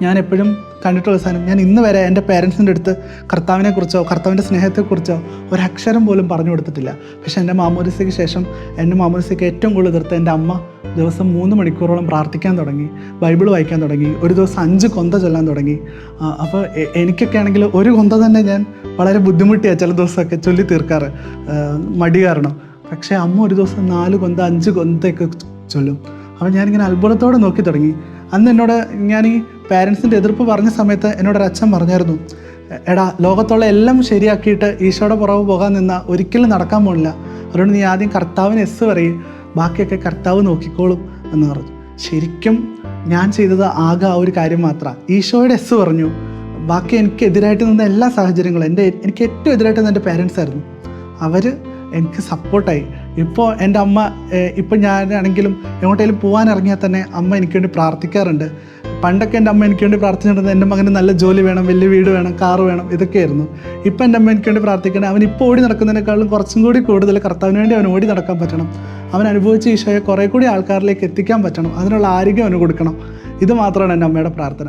ഞാൻ എപ്പോഴും കണ്ടിട്ടുള്ള സാധനം, ഞാൻ ഇന്ന് വരെ എൻ്റെ പേരൻസിൻ്റെ അടുത്ത് കർത്താവിനെക്കുറിച്ചോ കർത്താവിൻ്റെ സ്നേഹത്തെക്കുറിച്ചോ ഒരക്ഷരം പോലും പറഞ്ഞു കൊടുത്തിട്ടില്ല. പക്ഷേ എൻ്റെ മാമോദിസയ്ക്ക് ശേഷം എൻ്റെ മാമോദിസയ്ക്ക് ഏറ്റവും കൂടുതൽ എതിർത്ത് എൻ്റെ അമ്മ ദിവസം 3 മണിക്കൂറോളം പ്രാർത്ഥിക്കാൻ തുടങ്ങി, ബൈബിൾ വായിക്കാൻ തുടങ്ങി, ഒരു ദിവസം 5 കൊന്ത ചൊല്ലാൻ തുടങ്ങി. അപ്പോൾ എനിക്കൊക്കെ ആണെങ്കിൽ ഒരു കൊന്ത തന്നെ ഞാൻ വളരെ ബുദ്ധിമുട്ടിയാണ് ചില ദിവസമൊക്കെ ചൊല്ലി തീർക്കാറ്, മടി കാരണം. പക്ഷേ അമ്മ ഒരു ദിവസം 4 കൊന്ത 5 കൊന്തയൊക്കെ ചൊല്ലും. അപ്പോൾ ഞാനിങ്ങനെ അത്ഭുതത്തോടെ നോക്കി തുടങ്ങി. അന്ന് എന്നോട്, ഞാൻ ഈ പാരൻസിൻ്റെ എതിർപ്പ് പറഞ്ഞ സമയത്ത് എന്നോടൊരു അച്ഛൻ പറഞ്ഞായിരുന്നു, എടാ ലോകത്തുള്ള എല്ലാം ശരിയാക്കിയിട്ട് ഈശോയുടെ പുറകെ പോകാൻ നിന്നാൽ ഒരിക്കലും നടക്കാൻ പോണില്ല. അതുകൊണ്ട് നീ ആദ്യം കർത്താവിന് എസ് പറയും, ബാക്കിയൊക്കെ കർത്താവ് നോക്കിക്കോളും എന്ന് പറഞ്ഞു. ശരിക്കും ഞാൻ ചെയ്തത് ആകെ ആ ഒരു കാര്യം മാത്രമാണ്. ഈശോയുടെ എസ് പറഞ്ഞു, ബാക്കി എനിക്കെതിരായിട്ട് നിന്ന എല്ലാ സാഹചര്യങ്ങളും, എനിക്ക് ഏറ്റവും എതിരായിട്ട് നിന്ന എൻ്റെ പേരൻസ് ആയിരുന്നു. അവർ എനിക്ക് സപ്പോർട്ടായി. ഇപ്പോൾ എൻ്റെ അമ്മ, ഇപ്പം ഞാനാണെങ്കിലും എങ്ങോട്ടേലും പോകാൻ ഇറങ്ങിയാൽ തന്നെ അമ്മ എനിക്ക് വേണ്ടി പ്രാർത്ഥിക്കാറുണ്ട്. പണ്ടൊക്കെ എൻ്റെ അമ്മ എനിക്ക് വേണ്ടി പ്രാർത്ഥിച്ചിട്ടുണ്ടെങ്കിൽ എൻ്റെ മകന് നല്ല ജോലി വേണം, വലിയ വീട് വേണം, കാറ് വേണം, ഇതൊക്കെയായിരുന്നു. ഇപ്പം എൻ്റെ അമ്മ എനിക്ക് വേണ്ടി പ്രാർത്ഥിക്കണം, അവൻ ഇപ്പോൾ ഓടി നടക്കുന്നതിനേക്കാളും കുറച്ചും കൂടി കൂടുതൽ കർത്താവിന് വേണ്ടി അവൻ ഓടി നടക്കാൻ പറ്റണം, അവൻ അനുഭവിച്ച ഈശോയെ കുറേ കൂടി ആൾക്കാരിലേക്ക് എത്തിക്കാൻ പറ്റണം, അതിനുള്ള ആരോഗ്യം അവന് കൊടുക്കണം. ഇത് മാത്രമാണ് എൻ്റെ അമ്മയുടെ പ്രാർത്ഥന.